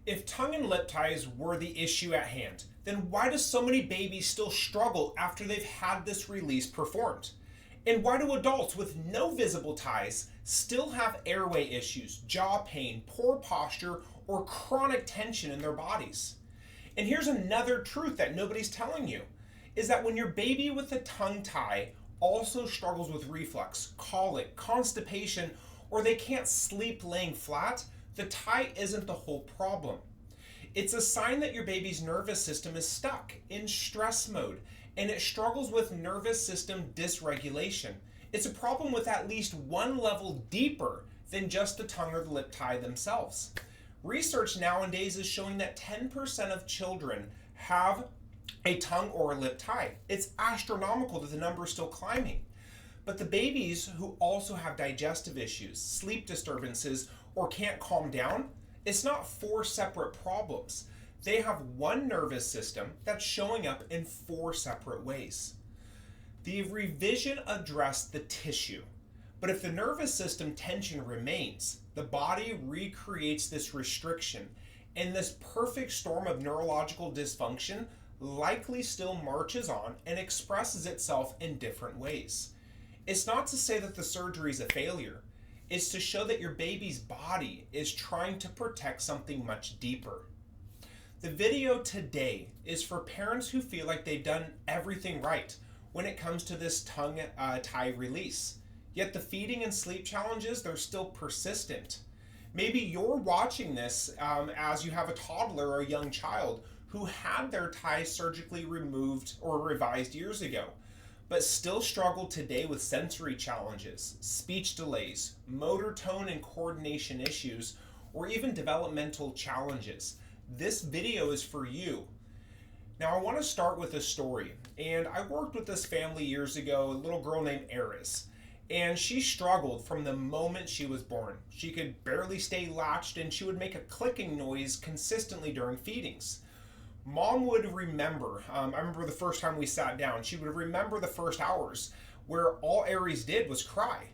If tongue and lip ties were the issue at hand, then why do so many babies still struggle after they've had this release performed? And why do adults with no visible ties still have airway issues, jaw pain, poor posture, or chronic tension in their bodies? And here's another truth that nobody's telling you is that when your baby with a tongue tie also struggles with reflux, colic, constipation, or they can't sleep laying flat, the tie isn't the whole problem. It's a sign that your baby's nervous system is stuck in stress mode and it struggles with nervous system dysregulation. It's a problem with at least one level deeper than just the tongue or the lip tie themselves. Research nowadays is showing that 10% of children have a tongue or a lip tie. It's astronomical that the number is still climbing. But the babies who also have digestive issues, sleep disturbances, or can't calm down, it's not four separate problems. They have one nervous system that's showing up in four separate ways. The revision addressed the tissue, but if the nervous system tension remains, the body recreates this restriction, and this perfect storm of neurological dysfunction likely still marches on and expresses itself in different ways. It's not to say that the surgery is a failure. It's to show that your baby's body is trying to protect something much deeper. The video today is for parents who feel like they've done everything right when it comes to this tongue tie release. Yet the feeding and sleep challenges, they're still persistent. Maybe you're watching this as you have a toddler or a young child who had their ties surgically removed or revised years ago, but still struggle today with sensory challenges, speech delays, motor tone and coordination issues, or even developmental challenges. This video is for you. Now I want to start with a story, and I worked with this family years ago, a little girl named Eris, and she struggled from the moment she was born. She could barely stay latched, and she would make a clicking noise consistently during feedings. Mom would remember, I remember the first time we sat down, she would remember the first hours where all Aries did was cry.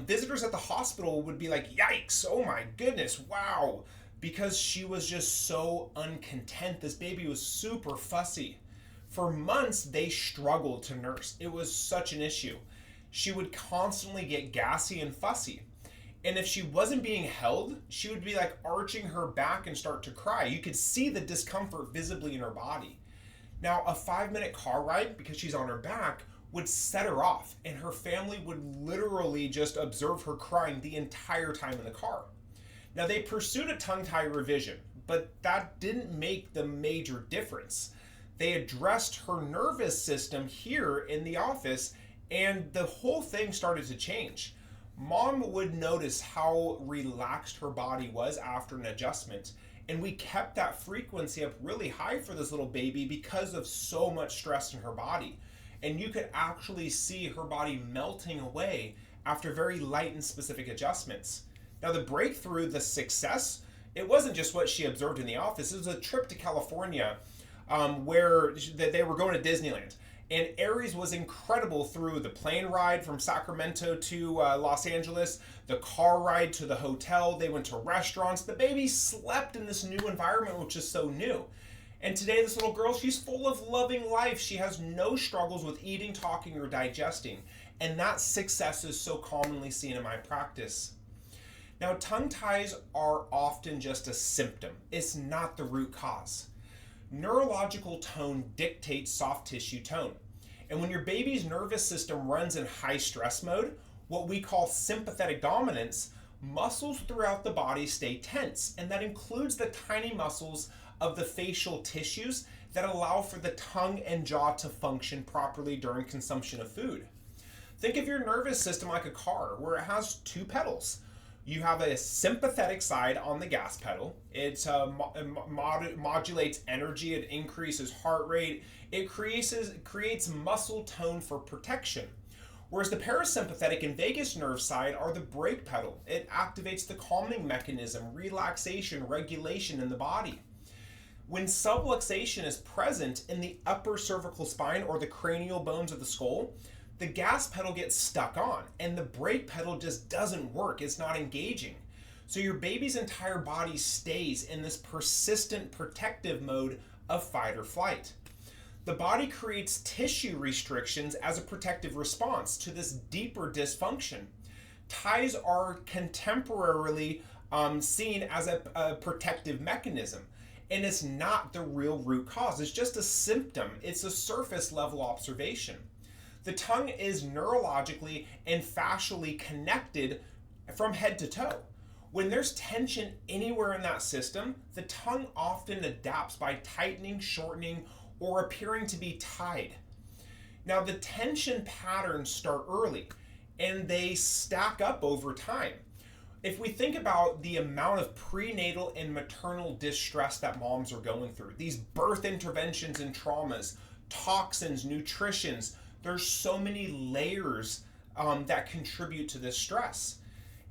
Visitors at the hospital would be like, yikes, oh my goodness, wow, because she was just so uncontent. This baby was super fussy. For months, they struggled to nurse. It was such an issue. She would constantly get gassy and fussy. And if she wasn't being held, she would be like arching her back and start to cry. You could see the discomfort visibly in her body. Now, a 5-minute car ride, because she's on her back, would set her off, and her family would literally just observe her crying the entire time in the car. Now, they pursued a tongue tie revision, but that didn't make the major difference. They addressed her nervous system here in the office, and the whole thing started to change. Mom would notice how relaxed her body was after an adjustment, and we kept that frequency up really high for this little baby because of so much stress in her body. And you could actually see her body melting away after very light and specific adjustments. Now the breakthrough, the success, it wasn't just what she observed in the office. It was a trip to California where they were going to Disneyland. And Aries was incredible through the plane ride from Sacramento to Los Angeles, the car ride to the hotel. They went to restaurants. The baby slept in this new environment, which is so new. And today, this little girl, she's full of loving life. She has no struggles with eating, talking, or digesting. And that success is so commonly seen in my practice. Now, tongue ties are often just a symptom. It's not the root cause. Neurological tone dictates soft tissue tone. And when your baby's nervous system runs in high stress mode, what we call sympathetic dominance, muscles throughout the body stay tense. And that includes the tiny muscles of the facial tissues that allow for the tongue and jaw to function properly during consumption of food. Think of your nervous system like a car where it has two pedals. You have a sympathetic side on the gas pedal. It modulates energy, it increases heart rate, it creates muscle tone for protection. Whereas the parasympathetic and vagus nerve side are the brake pedal. It activates the calming mechanism, relaxation, regulation in the body. When subluxation is present in the upper cervical spine or the cranial bones of the skull, the gas pedal gets stuck on and the brake pedal just doesn't work. It's not engaging. So your baby's entire body stays in this persistent protective mode of fight or flight. The body creates tissue restrictions as a protective response to this deeper dysfunction. Ties are contemporarily seen as a protective mechanism, and it's not the real root cause. It's just a symptom, it's a surface level observation. The tongue is neurologically and fascially connected from head to toe. When there's tension anywhere in that system, the tongue often adapts by tightening, shortening, or appearing to be tied. Now, the tension patterns start early and they stack up over time. If we think about the amount of prenatal and maternal distress that moms are going through, these birth interventions and traumas, toxins, nutritions, there's so many layers that contribute to this stress.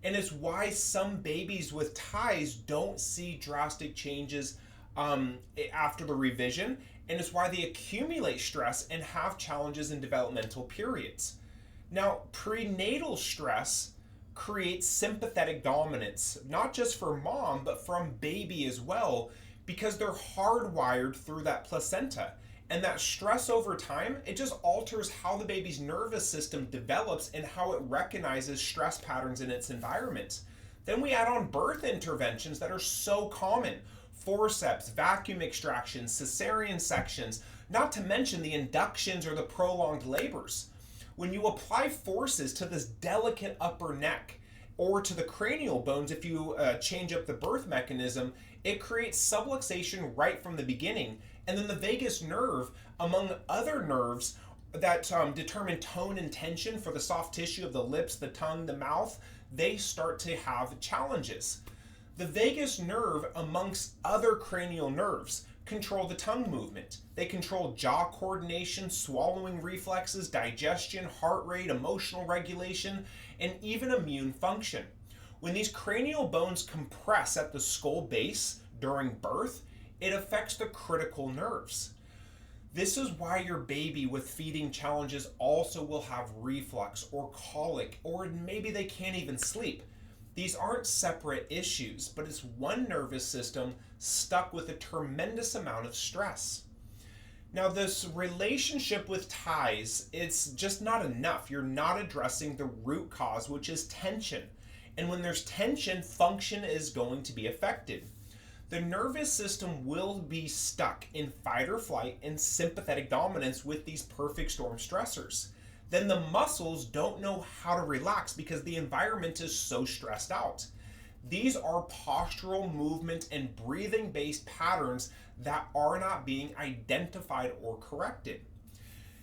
And it's why some babies with ties don't see drastic changes after the revision, and it's why they accumulate stress and have challenges in developmental periods. Now, prenatal stress creates sympathetic dominance, not just for mom, but from baby as well, because they're hardwired through that placenta. And that stress over time, it just alters how the baby's nervous system develops and how it recognizes stress patterns in its environment. Then we add on birth interventions that are so common: forceps, vacuum extractions, cesarean sections, not to mention the inductions or the prolonged labors. When you apply forces to this delicate upper neck or to the cranial bones, if you change up the birth mechanism, it creates subluxation right from the beginning. And then the vagus nerve, among other nerves that determine tone and tension for the soft tissue of the lips, the tongue, the mouth, they start to have challenges. The vagus nerve, amongst other cranial nerves, control the tongue movement. They control jaw coordination, swallowing reflexes, digestion, heart rate, emotional regulation, and even immune function. When these cranial bones compress at the skull base during birth, it affects the critical nerves. This is why your baby with feeding challenges also will have reflux or colic, or maybe they can't even sleep. These aren't separate issues, but it's one nervous system stuck with a tremendous amount of stress. Now, this relationship with ties, it's just not enough. You're not addressing the root cause, which is tension. And when there's tension, function is going to be affected. The nervous system will be stuck in fight or flight and sympathetic dominance with these perfect storm stressors. Then the muscles don't know how to relax because the environment is so stressed out. These are postural movement and breathing based patterns that are not being identified or corrected.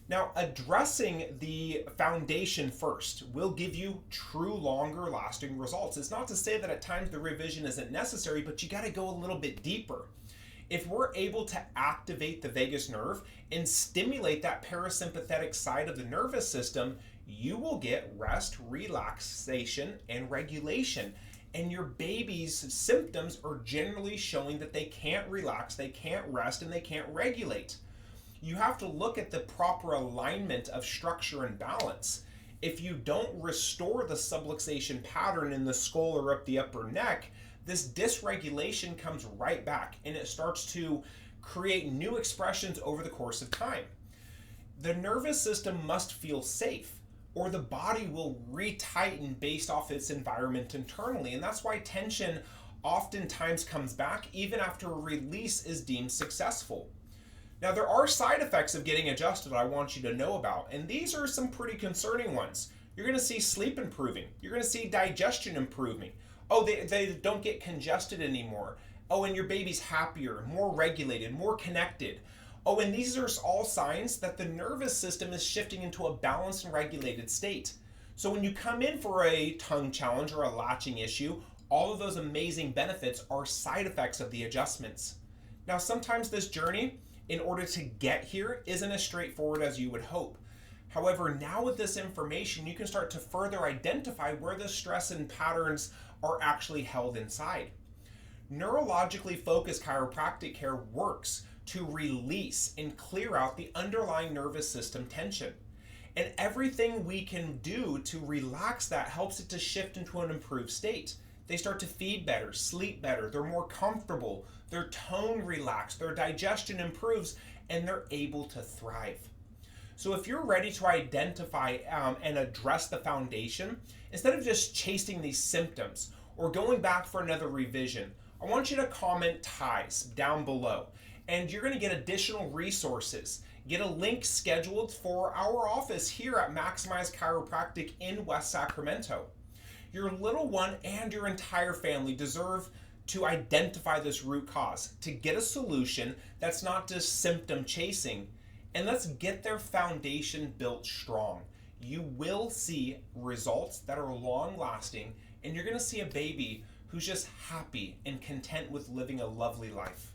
Now, addressing the foundation first will give you true longer lasting results. It's not to say that at times the revision isn't necessary, but you got to go a little bit deeper. If we're able to activate the vagus nerve and stimulate that parasympathetic side of the nervous system, you will get rest, relaxation, and regulation. And your baby's symptoms are generally showing that they can't relax, they can't rest, and they can't regulate. You have to look at the proper alignment of structure and balance. If you don't restore the subluxation pattern in the skull or up the upper neck, this dysregulation comes right back and it starts to create new expressions over the course of time. The nervous system must feel safe, or the body will retighten based off its environment internally. And that's why tension oftentimes comes back even after a release is deemed successful. Now, there are side effects of getting adjusted I want you to know about, and these are some pretty concerning ones. You're going to see sleep improving. You're going to see digestion improving. Oh, they don't get congested anymore. Oh, and your baby's happier, more regulated, more connected. Oh, and these are all signs that the nervous system is shifting into a balanced and regulated state. So when you come in for a tongue challenge or a latching issue, all of those amazing benefits are side effects of the adjustments. Now, sometimes this journey, in order to get here, isn't as straightforward as you would hope. However, now with this information, you can start to further identify where the stress and patterns are actually held inside. Neurologically focused chiropractic care works to release and clear out the underlying nervous system tension. And everything we can do to relax that helps it to shift into an improved state. They start to feed better, sleep better, they're more comfortable, their tone relaxed, their digestion improves, and they're able to thrive. So if you're ready to identify and address the foundation, instead of just chasing these symptoms or going back for another revision, I want you to comment ties down below. And you're going to get additional resources. Get a link scheduled for our office here at Maximize Chiropractic in West Sacramento. Your little one and your entire family deserve to identify this root cause, to get a solution that's not just symptom chasing, and let's get their foundation built strong. You will see results that are long lasting, and you're going to see a baby who's just happy and content with living a lovely life.